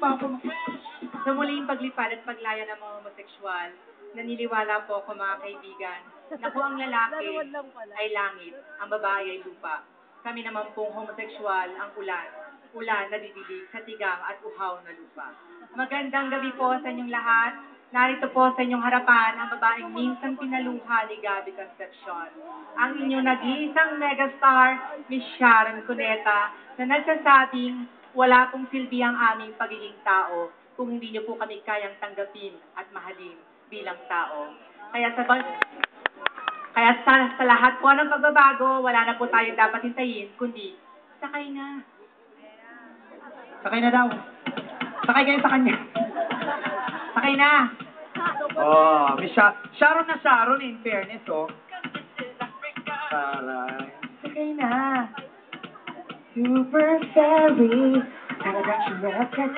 Sa muling paglipad at paglaya ng mga homosekswal, naniniwala po ako mga kaibigan na kung ang lalaki ay langit, ang babae ay lupa. Kami naman pong homosekswal ang ulan na didilig sa tigang at uhaw na lupa. Magandang gabi po sa inyong lahat. Narito po sa inyong harapan ang babaeng minsan pinaluha ni Gabby Concepcion. Ang inyong nag-iisang megastar, Miss Sharon Cuneta, na nagsasabing wala pong silbi ang aming pagiging tao kung hindi niyo po kami kayang tanggapin at mahalin bilang tao. Kaya sa lahat po ng pagbabago, wala na po tayong dapat hintayin, kundi sakay na. Sakay na daw. Sakay kayo sa kanya. Sakay na. Oh, Miss Sharon na Sharon, in fairness, oh. Taray. Sakay na. Super fairy, talagang sumaya ka